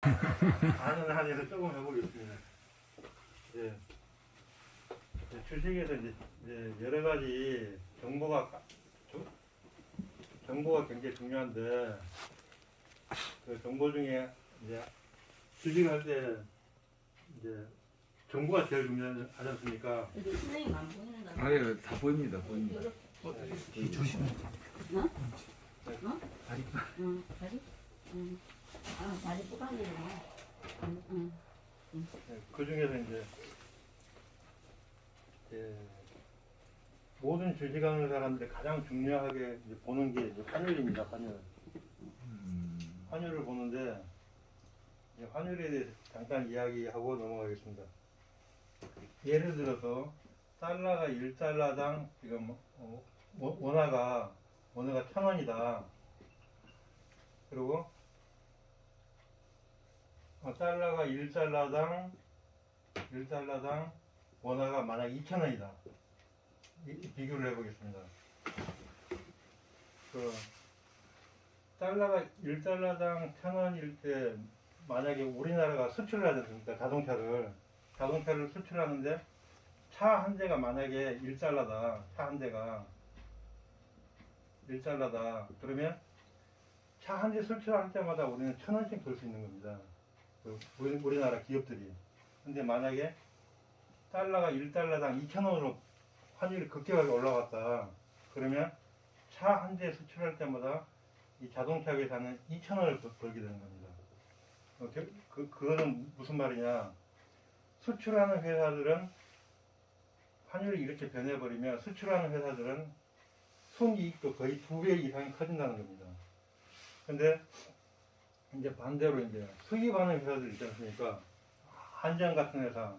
아는 한에서 조금 해보겠습니다. 예. 주식에서 이제 여러 가지 정보가 굉장히 중요한데, 그 정보 중에 이제 주식할 때 이제 정보가 제일 중요하지 않습니까? 근데 선생님 안 보인다. 아예 다 보입니다. 보입니다. 조심해. 어? 어? 다리. 응, 다리? 응. 아, 다리 뿌가리구나. 응, 응. 그 중에서 이제 모든 주식하는 사람들이 가장 중요하게 이제 보는 게 이제 환율입니다. 환율. 환율을 보는데 이제 환율에 대해서 잠깐 이야기하고 넘어가겠습니다. 예를 들어서 달러가 1달러당 지금 원화가 1,000원이다. 그리고 달러가 1달러당 원화가 만약 2,000원이다. 비교를 해보겠습니다. 그 달러가 1달러당 1,000원일 때 만약에 우리나라가 수출을 하지 않습니까? 자동차를 수출하는데 차 한 대가 만약에 1달러다. 차 한 대가 1달러다. 그러면 차 한 대 수출할 때마다 우리는 1,000원씩 벌 수 있는 겁니다. 우리나라 기업들이. 근데 만약에 달러가 1달러당 2,000원으로 환율이 급격하게 올라갔다. 그러면 차 한 대 수출할 때마다 이 자동차 회사는 2,000원을 벌게 되는 겁니다. 그거는 무슨 말이냐? 수출하는 회사들은 환율이 이렇게 변해버리면 수출하는 회사들은 손이익도 거의 2배 이상이 커진다는 겁니다. 근데 이제 반대로 이제 수입하는 회사들 있지 않습니까? 한전 같은 회사,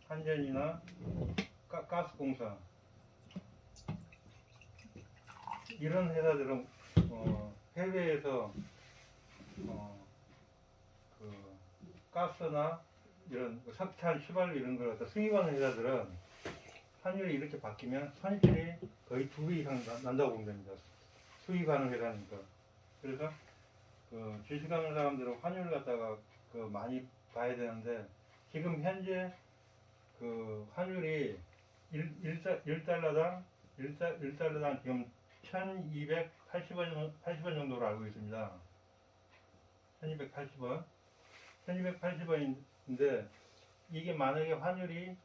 한전이나 가스공사 이런 회사들은 해외에서 그 가스나 이런 석탄, 휘발유 이런 걸 갖다 수입하는 회사들은 환율이 이렇게 바뀌면 손실이 거의 2배 이상 난다고 보면 됩니다. 수입하는 회사니까. 그래서 그 주식하는 사람들은 환율을 갖다가 그 많이 봐야 되는데 지금 현재 그 환율이 1달러당 지금 1280원 정도로 알고 있습니다. 1280원. 1280원인데 이게 만약에 환율이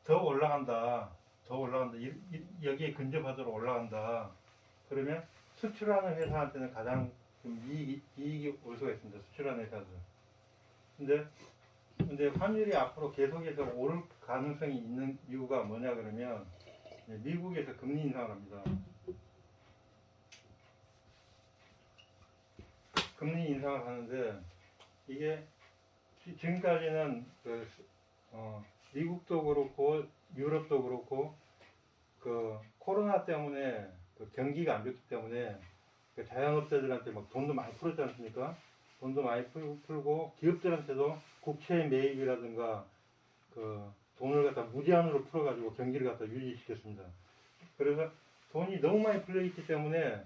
더 올라간다. 여기에 근접하도록 올라간다. 그러면 수출하는 회사한테는 가장 좀 이익이 올 수가 있습니다. 수출하는 회사들. 근데 환율이 앞으로 계속해서 오를 가능성이 있는 이유가 뭐냐 그러면 미국에서 금리 인상을 합니다. 금리 인상을 하는데 이게 지금까지는 미국도 그렇고 유럽도 그렇고 그 코로나 때문에 그 경기가 안 좋기 때문에 그 자영업자들한테 막 돈도 많이 풀었지 않습니까? 돈도 많이 풀고 기업들한테도 국채 매입이라든가 그 돈을 갖다 무제한으로 풀어가지고 경기를 갖다 유지시켰습니다. 그래서 돈이 너무 많이 풀려 있기 때문에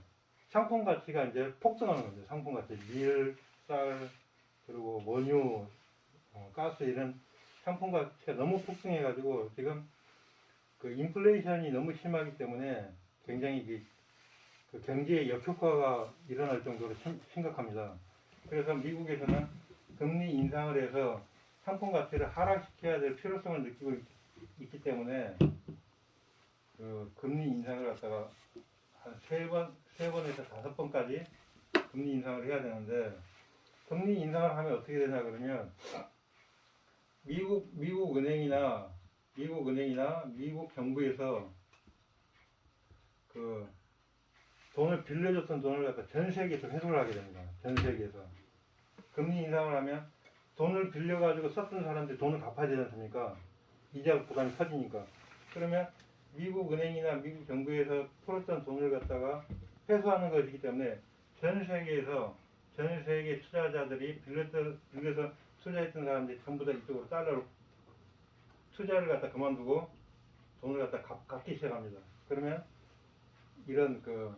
상품 가치가 이제 폭등하는 겁니다. 상품 가치, 밀, 쌀, 그리고 원유, 가스 이런 상품 가치가 너무 폭등해가지고 지금 그 인플레이션이 너무 심하기 때문에 굉장히 그 경기에 역효과가 일어날 정도로 심각합니다. 그래서 미국에서는 금리 인상을 해서 상품 가치를 하락시켜야 될 필요성을 느끼고 있기 때문에 그 금리 인상을 갖다가 한 3번에서 5번까지 금리 인상을 해야 되는데 금리 인상을 하면 어떻게 되냐 그러면 미국 은행이나 미국 정부에서 그 돈을 빌려줬던 돈을 갖다 전 세계에서 회수를 하게 됩니다. 전 세계에서. 금리 인상을 하면 돈을 빌려가지고 썼던 사람들이 돈을 갚아야 되지 않습니까? 이자 부담이 커지니까. 그러면 미국 은행이나 미국 정부에서 풀었던 돈을 갖다가 회수하는 것이기 때문에 전 세계 투자자들이 빌려서 투자했던 사람들이 전부 다 이쪽으로 달러로 투자를 갖다 그만두고 돈을 갖다 갚기 시작합니다. 그러면 이런 그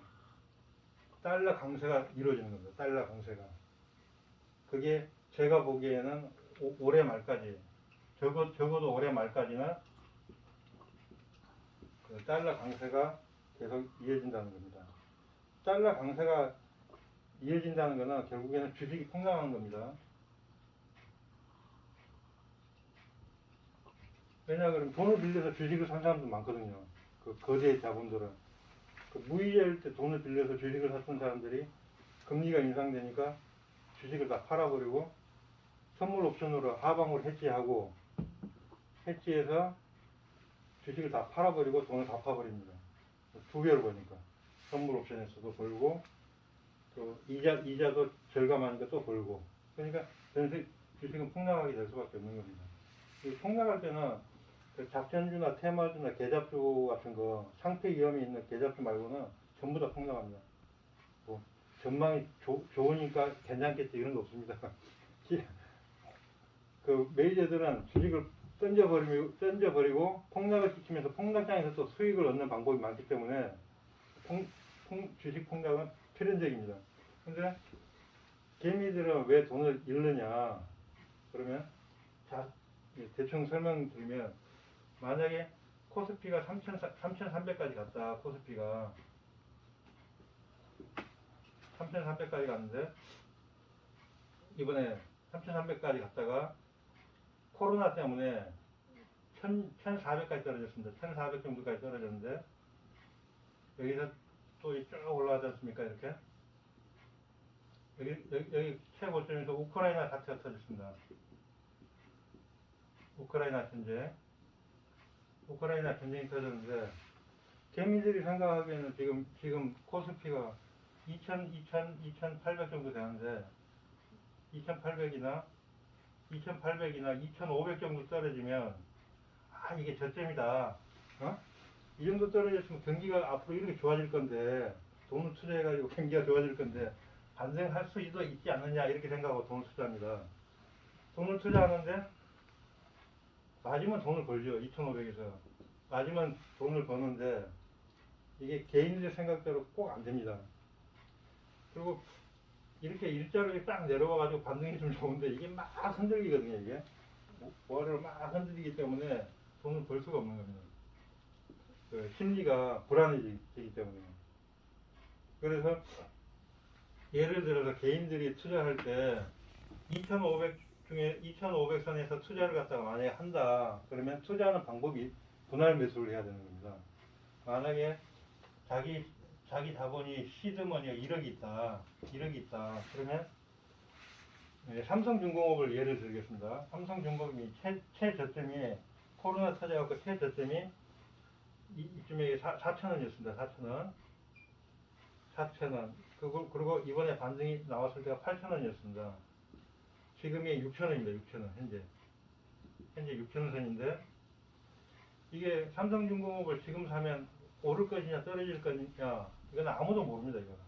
달러 강세가 이루어지는 겁니다. 달러 강세가. 그게 제가 보기에는 올해 말까지 적어도 올해 말까지는 그 달러 강세가 계속 이어진다는 겁니다. 달러 강세가 이어진다는 것은 결국에는 주식이 폭락하는 겁니다. 왜냐 그러면 돈을 빌려서 주식을 산 사람도 많거든요. 그 거대 자본들은 그 무이자일 때 돈을 빌려서 주식을 샀던 사람들이 금리가 인상되니까 주식을 다 팔아버리고 선물 옵션으로 하방으로 해지하고 해지해서 주식을 다 팔아버리고 돈을 갚아버립니다. 두 배로 버니까 선물 옵션에서도 벌고 또 이자도 절감하니까 또 벌고 그러니까 전세 주식은 폭락하게 될 수밖에 없는 겁니다. 이 폭락할 때는 그 작전주나 테마주나 계잡주 같은 거 상패 위험이 있는 계잡주 말고는 전부 다 폭락합니다. 뭐 전망이 좋으니까 괜찮겠지 이런 거 없습니다. 그 메이저들은 주식을 던져버리고 폭락을 시키면서 폭락장에서 또 수익을 얻는 방법이 많기 때문에 주식 폭락은 필연적입니다. 근데 개미들은 왜 돈을 잃느냐 그러면 대충 설명드리면 만약에 코스피가 3,300까지 갔다 코스피가 3,300까지 갔는데 이번에 3,300까지 갔다가 코로나 때문에 1,400까지 떨어졌습니다. 1,400 정도까지 떨어졌는데 여기서 또 쭉 올라가지 않습니까? 이렇게 여기 최고점에서 우크라이나 사태가 터졌습니다. 우크라이나 전쟁이 터졌는데 개미들이 생각하기에는 지금 코스피가 2,800 정도 되는데 2,800이나 2,500 정도 떨어지면 이게 저점이다. 이 정도 떨어졌으면 경기가 앞으로 이렇게 좋아질 건데 돈을 투자해가지고 경기가 좋아질 건데 반등할 수도 있지 않느냐 이렇게 생각하고 돈을 투자합니다. 돈을 투자하는데 맞으면 돈을 벌죠. 2,500에서 맞으면 돈을 버는데 이게 개인들 생각대로 꼭 안 됩니다. 그리고 이렇게 일자로 딱 내려와가지고 반등이 좀 좋은데 이게 막 흔들리거든요. 이게 월을 막 흔들리기 때문에 돈을 벌 수가 없는 겁니다. 그 심리가 불안해지기 때문에. 그래서 예를 들어서 개인들이 투자할 때 2,500 중에 2,500 선에서 투자를 갖다가 만약에 한다 그러면 투자하는 방법이 분할 매수를 해야 되는 겁니다. 만약에 자기 자본이 시드머니가 1억이 있다 그러면 삼성중공업을 예를 들겠습니다. 삼성중공업이 최저점이 코로나 터져갖고 최저점이 이쯤에 4,000원이었습니다. 4,000원. 그리고 이번에 반등이 나왔을 때가 8,000원이었습니다. 지금이 6,000원입니다. 6,000원 현재 6,000원 선인데 이게 삼성중공업을 지금 사면 오를 것이냐 떨어질 것이냐 이건 아무도 모릅니다. 이거는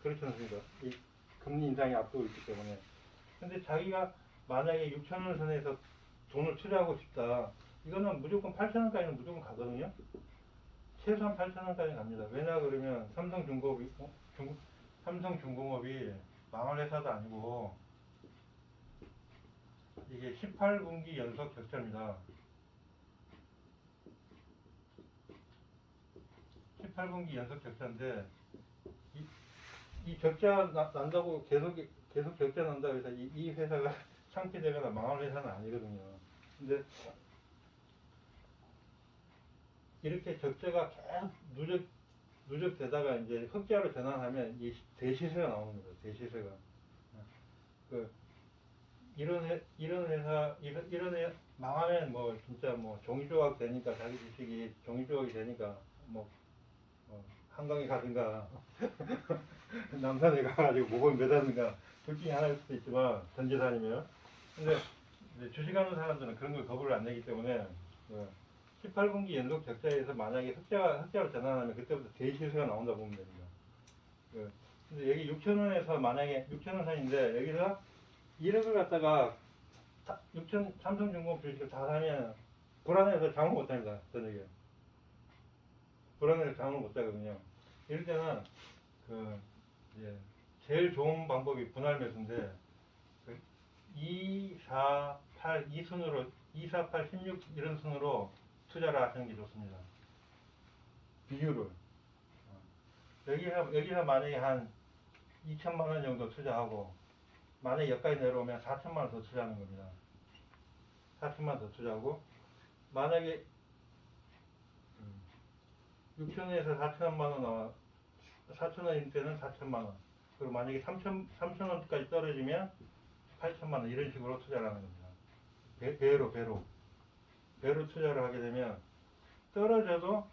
그렇지 않습니까? 이 금리 인상이 앞두고 있기 때문에. 근데 자기가 만약에 6,000원 선에서 돈을 투자하고 싶다. 이거는 무조건 8,000원까지는 무조건 가거든요. 최소한 8,000원까지 갑니다. 왜냐 그러면 삼성중공업이 망할 회사도 아니고 이게 18분기 연속 적자입니다. 18분기 연속 적자인데 이 적자 난다고 계속 적자 난다고 해서 이 회사가 창피되거나 망할 회사는 아니거든요. 근데 이렇게 적자가 계속 누적되다가 이제 흑자로 전환하면 이 대시세가 나오는 거죠. 대시세가. 이런 회사 망하면 뭐 진짜 뭐 종이조각 되니까 자기 주식이 종이조각이 되니까 뭐 한강에 가든가 남산에 가가지고 목을 매다든가 둘 중에 하나일 수도 있지만 전 재산이면 근데 주식하는 사람들은 그런 걸 겁을 안 내기 때문에 18분기 연속 적자에서 만약에 흑자로 전환하면 그때부터 대시세가 나온다고 보면 됩니다. 근데 여기 6,000원에서 만약에 6,000원 선인데 여기서 1억을 갖다가 삼성중공업 주식을 다 사면 불안해서 장을 못 합니다. 저녁에 불안해서 장을 못 하거든요. 이럴 때는 제일 좋은 방법이 분할 매수인데 4, 8, 2순으로 2, 4, 8, 16 이런 순으로 투자를 하시는 게 좋습니다. 비율을 여기서 만약에 한 2천만 원 정도 투자하고 만약에 여기까지 내려오면 4천만 원 더 투자하는 겁니다. 4천만 원 더 투자하고 만약에 6천원에서 4천만 원 나와 4천원일 때는 4천만 원 그리고 만약에 3천원까지 떨어지면 8천만 원 이런 식으로 투자를 하는 겁니다. 배로 투자를 하게 되면 떨어져도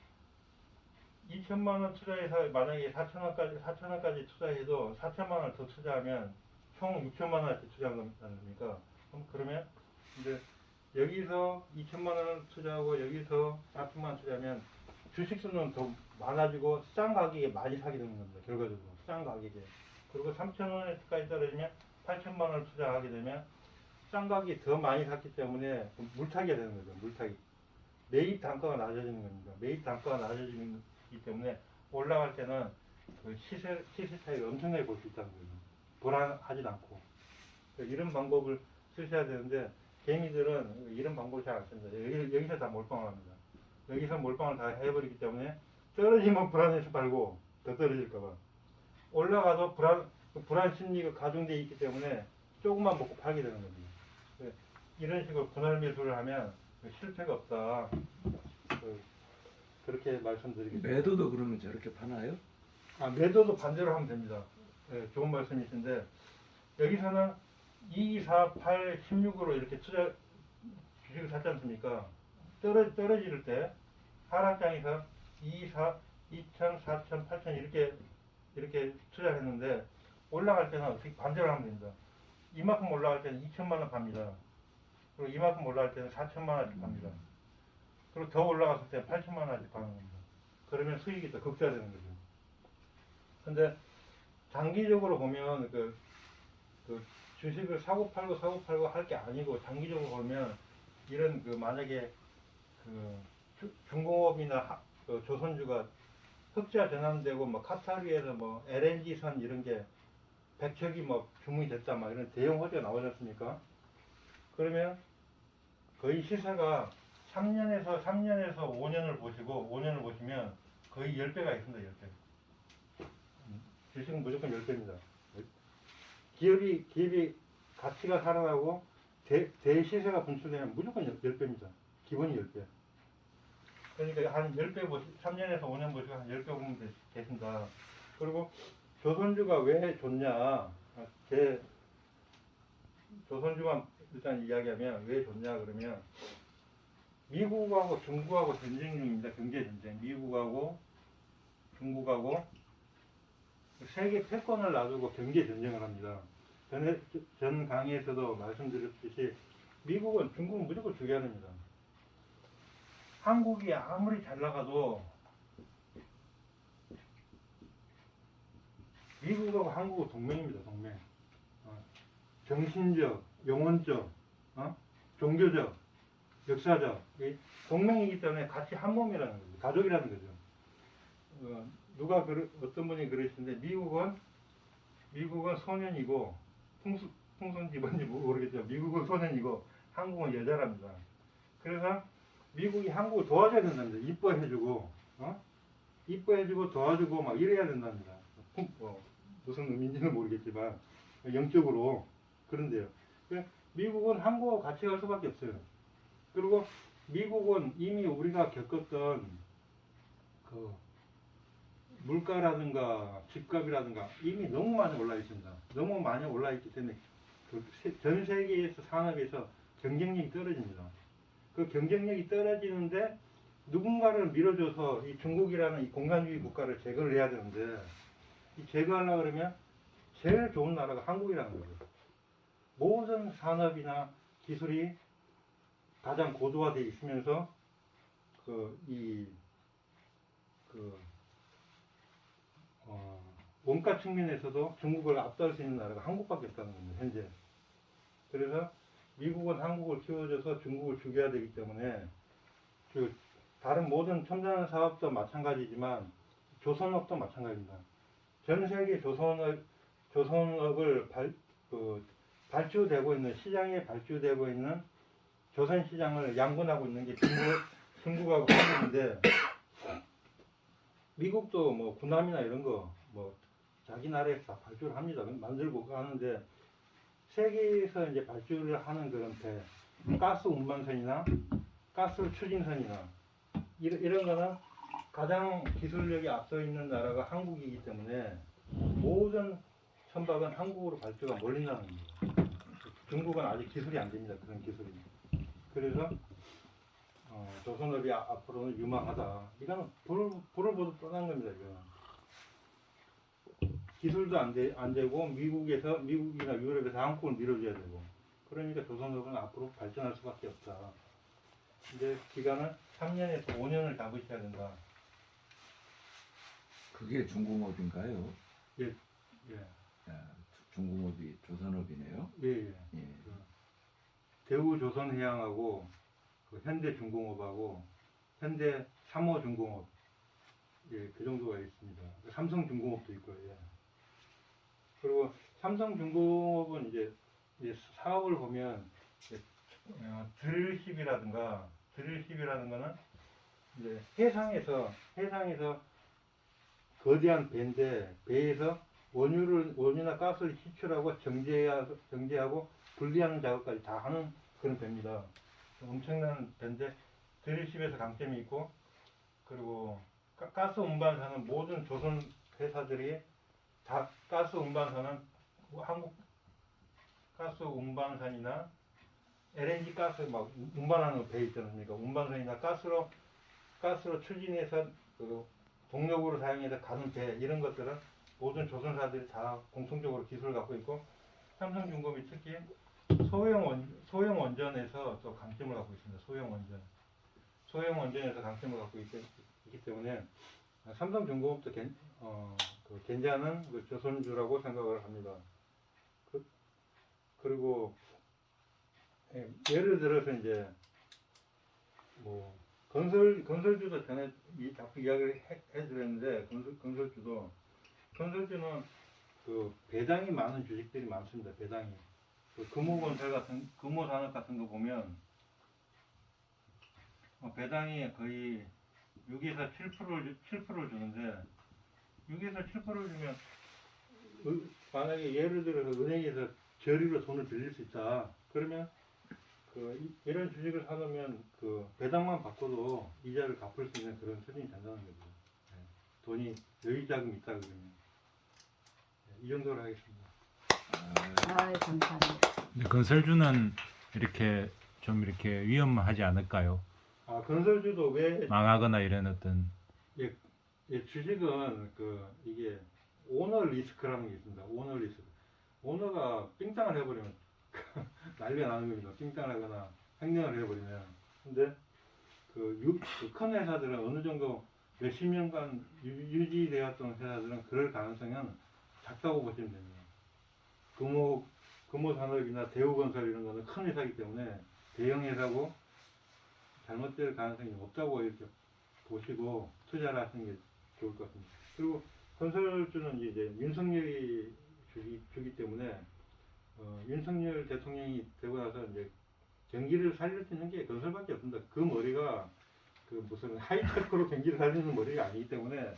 2천만 원 투자해서 만약에 4천원까지 투자해도 4천만 원을 더 투자하면 총 6천만 원씩 투자한 겁니까? 그러면 이제 여기서 2천만 원을 투자하고 여기서 4천만 원 투자하면 주식수는 더 많아지고 싼 가격에 많이 사게 되는 겁니다. 결과적으로 싼 가격에. 그리고 3천 원까지 떨어지면 8천만 원을 투자하게 되면 싼 가격에 더 많이 샀기 때문에 물타기가 되는 거죠. 물타기. 매입 단가가 낮아지는 겁니다. 매입 단가가 낮아지기 때문에 올라갈 때는 그 시세 차이가 엄청나게 볼 수 있다는 거예요. 불안하지 않고. 이런 방법을 쓰셔야 되는데 개미들은 이런 방법을 잘 안 씁니다. 여기서 다 몰빵을 합니다. 여기서 몰빵을 다 해버리기 때문에 떨어지면 불안해서 팔고 더 떨어질까봐 올라가도 불안 심리가 가중되어 있기 때문에 조금만 먹고 팔게 되는 겁니다. 이런 식으로 분할 매수를 하면 실패가 없다. 그렇게 말씀드리겠습니다. 매도도 그러면 저렇게 파나요? 매도도 반대로 하면 됩니다. 좋은 말씀이신데 여기서는 2, 4, 8, 16으로 이렇게 주식을 샀지 않습니까? 떨어질 때 하락장에서 2, 4, 2천, 4천, 8천 이렇게 투자했는데 올라갈 때는 어떻게 반대로 하면 됩니다. 이만큼 올라갈 때는 2천만 원 팝니다. 그리고 이만큼 올라갈 때는 4천만 원씩 팝니다. 그리고 더 올라갔을 때 8천만 원씩 파는 겁니다. 그러면 수익이 더 극대화되는 거죠. 근데 장기적으로 보면 그 주식을 사고 팔고 할 게 아니고 장기적으로 보면 이런 만약에 중공업이나 조선주가 흑자 전환되고 카타르에서 LNG선 이런 게 100척이 주문이 됐다 이런 대형 호재가 나오지 않습니까? 그러면 거의 시세가 3년에서 5년을 보시면 거의 10배가 있습니다. 10배. 주식은 무조건 10배입니다. 기업이 가치가 살아나고 대시세가 분출되면 무조건 10배입니다. 기본이 10배. 그러니까 한 10배 3년에서 5년 보시고 한 10배 보면 되신다. 그리고 조선주가 왜 좋냐? 조선주만 일단 이야기하면 왜 좋냐 그러면 미국하고 중국하고 전쟁 중입니다. 경제 전쟁. 미국하고 중국하고 세계 패권을 놔두고 경제 전쟁을 합니다. 전 강의에서도 말씀드렸듯이 미국은 중국은 무조건 죽여야 됩니다. 한국이 아무리 잘 나가도 미국하고 한국은 동맹입니다. 동맹. 정신적, 영혼적, 종교적, 역사적 동맹이기 때문에 같이 한 몸이라는 거죠. 가족이라는 거죠. 어떤 분이 그러시는데 미국은 소년이고 풍선지 뭔지 모르겠죠. 미국은 소년이고 한국은 여자랍니다. 그래서 미국이 한국을 도와줘야 된답니다. 이뻐해주고 도와주고 이래야 된답니다. 무슨 의미인지는 모르겠지만 영적으로 그런데요. 미국은 한국하고 같이 갈 수밖에 없어요. 그리고 미국은 이미 우리가 겪었던 물가라든가 집값이라든가 이미 너무 많이 올라 있습니다. 너무 많이 올라 있기 때문에 전 세계에서 산업에서 경쟁력이 떨어집니다. 그 경쟁력이 떨어지는데 누군가를 밀어줘서 이 중국이라는 이 공산주의 국가를 제거를 해야 되는데 이 제거하려고 그러면 제일 좋은 나라가 한국이라는 거죠. 모든 산업이나 기술이 가장 고도화되어 있으면서 원가 측면에서도 중국을 압도할 수 있는 나라가 한국밖에 없다는 겁니다. 현재. 그래서 미국은 한국을 키워줘서 중국을 죽여야 되기 때문에 다른 모든 첨단 사업도 마찬가지지만 조선업도 마찬가지입니다. 전 세계 조선업을 발주되고 있는 시장에 발주되고 있는 조선 시장을 양분하고 있는 게 중국하고 한국인데 미국도 뭐 군함이나 이런 거 뭐 자기 나라에서 다 발주를 합니다. 만들고 하는데 세계에서 이제 발주를 하는 그런 배, 가스 운반선이나 가스 추진선이나 이런 거는 가장 기술력이 앞서 있는 나라가 한국이기 때문에 모든 선박은 한국으로 발주가 몰린다는 겁니다. 중국은 아직 기술이 안 됩니다. 그런 기술이. 그래서 조선업이 앞으로는 유망하다. 이거는 불을 보듯 뻔한 겁니다. 이거. 기술도 안 되고 미국이나 유럽에서 한국을 밀어줘야 되고 그러니까 조선업은 앞으로 발전할 수밖에 없다. 이제 기간은 3년에서 5년을 잡으셔야 된다. 그게 중공업인가요? 예, 예, 야, 중공업이 조선업이네요. 예, 예. 예. 대우조선해양하고 그 현대중공업하고 현대 3호중공업 예, 그 정도가 있습니다. 삼성중공업도 있고요. 예. 그리고 삼성중공업은 이제 사업을 보면 드릴십이라든가는 이제 해상에서 거대한 배인데 배에서 원유나 가스를 시출하고 정제하고 분리하는 작업까지 다 하는 그런 배입니다. 엄청난 배인데 드릴십에서 강점이 있고 그리고 가스 운반사는 모든 조선 회사들이 다 가스 운반사는 한국 가스 운반선이나 LNG 가스 막 운반하는 배 있지 않습니까? 운반선이나 가스로 추진해서 그 동력으로 사용해서 가는 배 이런 것들은 모든 조선사들이 다 공통적으로 기술을 갖고 있고 삼성중공업이 특히 소형 원전에서 또 강점을 갖고 있습니다. 소형 원전에서 강점을 갖고 있기 때문에 삼성중공업도 괜찮은 그 조선주라고 생각을 합니다. 그리고 예를 들어서 이제 뭐 건설주도 전에 자꾸 이야기를 해드렸는데 건설주는 그 배당이 많은 주식들이 많습니다. 배당이 그 금호산업 같은 거 보면 배당이 거의 6에서 7%를 주는데 6에서 7%를 주면 만약에 예를 들어서 은행에서 저리로 돈을 빌릴 수 있다. 그러면 이런 주식을 사놓으면 그 배당만 받고도 이자를 갚을 수 있는 그런 수준이 된다는 거죠. 네. 돈이 여유자금이 있다 그러면 네, 이 정도로 하겠습니다. 감사합니다. 건설주는 이렇게 좀 이렇게 위험하지 않을까요? 건설주도 왜 망하거나 이런 어떤 주식은 이게 오너 리스크라는 게 있습니다. 오너 리스크. 오너가 삥땅을 해버리면 난리가 나는 겁니다. 삥땅을 하거나 횡령을 해버리면. 근데 큰 회사들은 어느 정도 몇십 년간 유지되었던 회사들은 그럴 가능성은 작다고 보시면 됩니다. 금호산업이나 대우건설 이런 거는 큰 회사이기 때문에 대형 회사고 잘못될 가능성이 없다고 이렇게 보시고 투자를 하시는 게 좋을 것 같습니다. 그리고 건설주는 이제 윤석열이 주기 때문에 윤석열 대통령이 되고 나서 이제 경기를 살릴 수 있는 게 건설밖에 없습니다. 그 머리가 무슨 하이테크로 경기를 살리는 머리가 아니기 때문에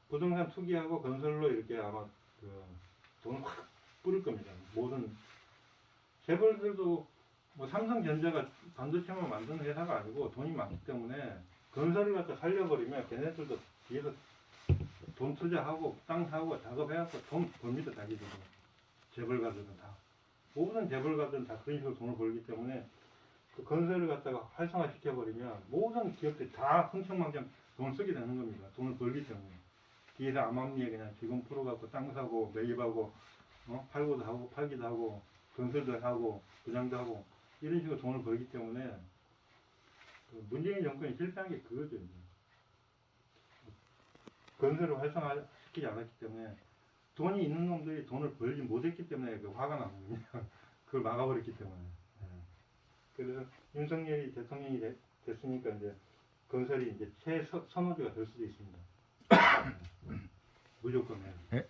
부동산 투기하고 건설로 이렇게 아마 돈을 확 뿌릴 겁니다. 모든 재벌들도 뭐 삼성전자가 반도체만 만드는 회사가 아니고 돈이 많기 때문에 건설을 갖다 살려버리면 걔네들도 뒤에서 돈 투자하고 땅 사고 작업해갖고 돈 벌니다. 자기들도. 재벌가들은 다. 모든 재벌가들은 다 그런 식으로 돈을 벌기 때문에 그 건설을 갖다가 활성화시켜버리면 모든 기업들이 다 흥청망청 돈을 쓰게 되는 겁니다. 돈을 벌기 때문에. 뒤에서 암암리에 그냥 지금 풀어갖고 땅 사고 매입하고 팔고도 하고 팔기도 하고 건설도 하고 분양도 하고 이런 식으로 돈을 벌기 때문에 문재인 정권이 실패한 게 그거죠. 건설을 활성화시키지 않았기 때문에 돈이 있는 놈들이 돈을 벌지 못했기 때문에 화가 나거든요. 그걸 막아버렸기 때문에. 그래서 윤석열이 대통령이 됐으니까 이제 건설이 이제 최선호주가 될 수도 있습니다. 무조건. 네,